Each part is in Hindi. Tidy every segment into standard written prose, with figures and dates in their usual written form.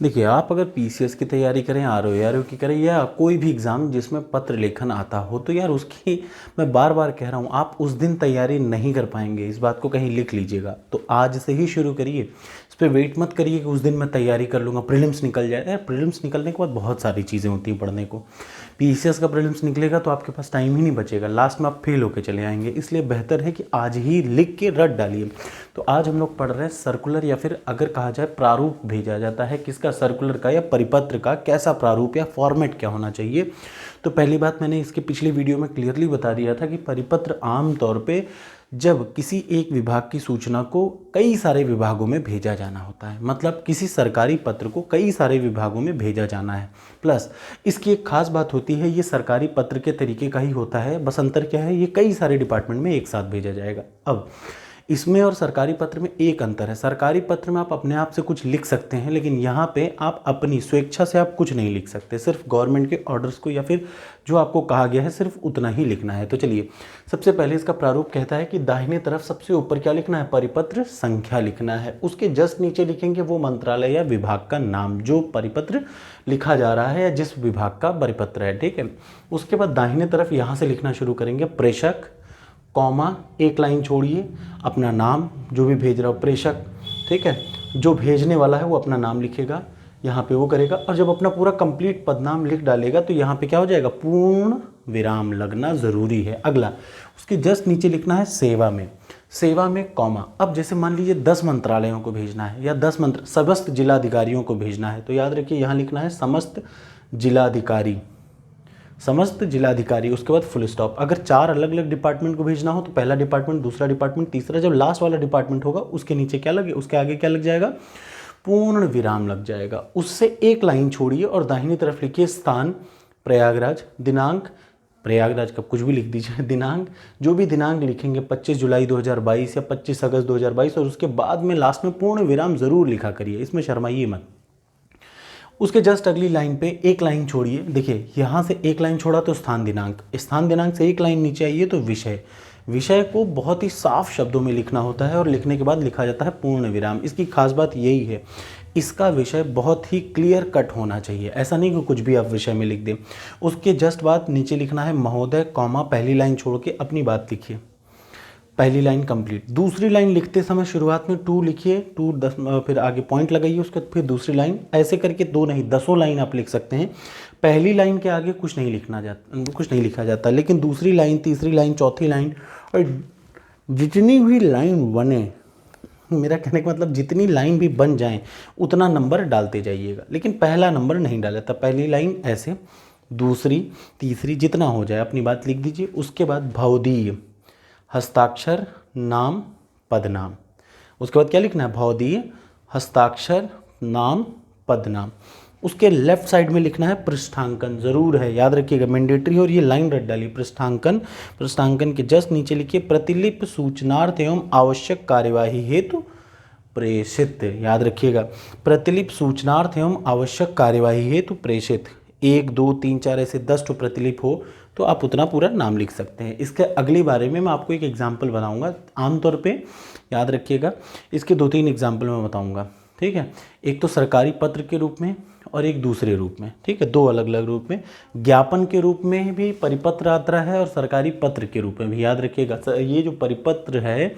देखिए, आप अगर पीसीएस की तैयारी करें, आरओ की करें, या कोई भी एग्ज़ाम जिसमें पत्र लेखन आता हो, तो यार उसकी मैं बार बार कह रहा हूँ, आप उस दिन तैयारी नहीं कर पाएंगे। इस बात को कहीं लिख लीजिएगा। तो आज से ही शुरू करिए, इस पर वेट मत करिए कि उस दिन मैं तैयारी कर लूँगा, प्रीलिम्स निकल जाए। यार प्रीलिम्स निकलने के बाद बहुत सारी चीज़ें होती हैं पढ़ने को। पीसीएस का प्रीलिम्स निकलेगा तो आपके पास टाइम ही नहीं बचेगा, लास्ट में आप फेल होकर चले आएंगे। इसलिए बेहतर है कि आज ही लिख के रट डालिए। तो आज हम लोग पढ़ रहे हैं सर्कुलर, या फिर अगर कहा जाए प्रारूप भेजा जाता है किसका, सर्कुलर का या परिपत्र का, कैसा प्रारूप या फॉर्मेट क्या होना चाहिए। तो पहली बात मैंने इसके पिछले वीडियो में क्लियरली बता दिया था कि परिपत्र आम तौर पे जब किसी एक विभाग की सूचना को कई सारे विभागों में भेजा जाना होता है, मतलब किसी सरकारी पत्र को कई सारे विभागों में भेजा जाना है। प्लस इसकी एक खास बात होती है, ये सरकारी पत्र के तरीके का ही होता है, बस अंतर क्या है, ये कई सारे डिपार्टमेंट में एक साथ भेजा जाएगा। अब इसमें और सरकारी पत्र में एक अंतर है, सरकारी पत्र में आप अपने आप से कुछ लिख सकते हैं, लेकिन यहाँ पे आप अपनी स्वेच्छा से आप कुछ नहीं लिख सकते, सिर्फ गवर्नमेंट के ऑर्डर्स को या फिर जो आपको कहा गया है सिर्फ उतना ही लिखना है। तो चलिए, सबसे पहले इसका प्रारूप कहता है कि दाहिने तरफ सबसे ऊपर क्या लिखना है, परिपत्र संख्या लिखना है। उसके जस्ट नीचे लिखेंगे वो मंत्रालय या विभाग का नाम जो परिपत्र लिखा जा रहा है या जिस विभाग का परिपत्र है, ठीक है। उसके बाद दाहिने तरफ यहाँ से लिखना शुरू करेंगे प्रेषक, कॉमा, एक लाइन छोड़िए, अपना नाम जो भी भेज रहा हो, प्रेषक, ठीक है। जो भेजने वाला है वो अपना नाम लिखेगा, यहाँ पे वो करेगा, और जब अपना पूरा कंप्लीट पदनाम लिख डालेगा तो यहाँ पे क्या हो जाएगा, पूर्ण विराम लगना ज़रूरी है। अगला, उसके जस्ट नीचे लिखना है सेवा में, सेवा में कॉमा। अब जैसे मान लीजिए 10 मंत्रालयों को भेजना है या 10 समस्त जिलाधिकारियों को भेजना है, तो याद रखिए यहाँ लिखना है समस्त जिलाधिकारी, समस्त जिलाधिकारी, उसके बाद फुल स्टॉप। अगर 4 अलग अलग डिपार्टमेंट को भेजना हो तो पहला डिपार्टमेंट, दूसरा डिपार्टमेंट, तीसरा, जब लास्ट वाला डिपार्टमेंट होगा उसके नीचे क्या लगे, उसके आगे क्या लग जाएगा, पूर्ण विराम लग जाएगा। उससे एक लाइन छोड़िए और दाहिनी तरफ लिखिए स्थान प्रयागराज, दिनांक प्रयागराज का कुछ भी लिख दीजिए, दिनांक जो भी दिनांक लिखेंगे 25 जुलाई 2022 या 25 अगस्त 2022, और उसके बाद में लास्ट में पूर्ण विराम ज़रूर लिखा करिए, इसमें शर्माइए मत। उसके जस्ट अगली लाइन पे एक लाइन छोड़िए, देखिए यहाँ से एक लाइन छोड़ा तो स्थान दिनांक, स्थान दिनांक से एक लाइन नीचे आइए तो विषय, विषय को बहुत ही साफ शब्दों में लिखना होता है और लिखने के बाद लिखा जाता है पूर्ण विराम। इसकी खास बात यही है, इसका विषय बहुत ही क्लियर कट होना चाहिए, ऐसा नहीं कि कुछ भी आप विषय में लिख दें। उसके जस्ट बाद नीचे लिखना है महोदय, कॉमा, पहली लाइन छोड़ के अपनी बात लिखिए, पहली लाइन कंप्लीट। दूसरी लाइन लिखते समय शुरुआत में टू लिखिए, टू 10, फिर आगे पॉइंट लगाइए, उसके बाद फिर दूसरी लाइन, ऐसे करके 2 नहीं 10 लाइन आप लिख सकते हैं। पहली लाइन के आगे कुछ नहीं लिखा जाता, लेकिन दूसरी लाइन, तीसरी लाइन, चौथी लाइन, और जितनी भी लाइन बने, मेरा कहने का मतलब जितनी लाइन भी बन जाएं उतना नंबर डालते जाइएगा, लेकिन पहला नंबर नहीं डाला था। पहली लाइन ऐसे, दूसरी, तीसरी, जितना हो जाए अपनी बात लिख दीजिए। उसके बाद भवदीय, हस्ताक्षर, नाम, पदनाम। उसके बाद क्या लिखना है, भवदीय, हस्ताक्षर, नाम, पदनाम। उसके लेफ्ट साइड में लिखना है पृष्ठांकन, ज़रूर है, याद रखिएगा, मैंडेटरी, और ये लाइन रट डालिए पृष्ठांकन। पृष्ठांकन के जस्ट नीचे लिखिए प्रतिलिपि सूचनार्थ एवं आवश्यक कार्यवाही हेतु प्रेषित, याद रखिएगा, प्रतिलिपि सूचनार्थ एवं आवश्यक कार्यवाही हेतु प्रेषित। 1 2 3 4 ऐसे 10 तो प्रतिलिपि हो तो आप उतना पूरा नाम लिख सकते हैं। इसके अगले बारे में मैं आपको एक एग्जाम्पल बनाऊंगा, आमतौर पे याद रखिएगा, इसके 2-3 एग्जाम्पल मैं बताऊंगा, ठीक है। एक तो सरकारी पत्र के रूप में और एक दूसरे रूप में, ठीक है, 2 अलग अलग रूप में। ज्ञापन के रूप में भी परिपत्र आता है और सरकारी पत्र के रूप में भी, याद रखिएगा। ये जो परिपत्र है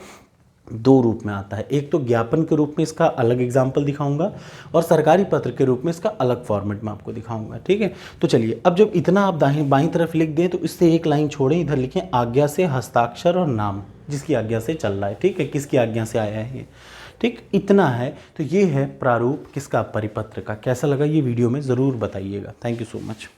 2 रूप में आता है, एक तो ज्ञापन के रूप में इसका अलग एग्जाम्पल दिखाऊंगा और सरकारी पत्र के रूप में इसका अलग फॉर्मेट में आपको दिखाऊंगा, ठीक है। तो चलिए, अब जब इतना आप बाईं तरफ लिख दें तो इससे एक लाइन छोड़ें, इधर लिखें आज्ञा से हस्ताक्षर और नाम, जिसकी आज्ञा से चल रहा है, ठीक है, किसकी आज्ञा से आया है ये, ठीक, इतना है। तो ये है प्रारूप किसका, परिपत्र का। कैसा लगा ये वीडियो में ज़रूर बताइएगा। Thank you so much.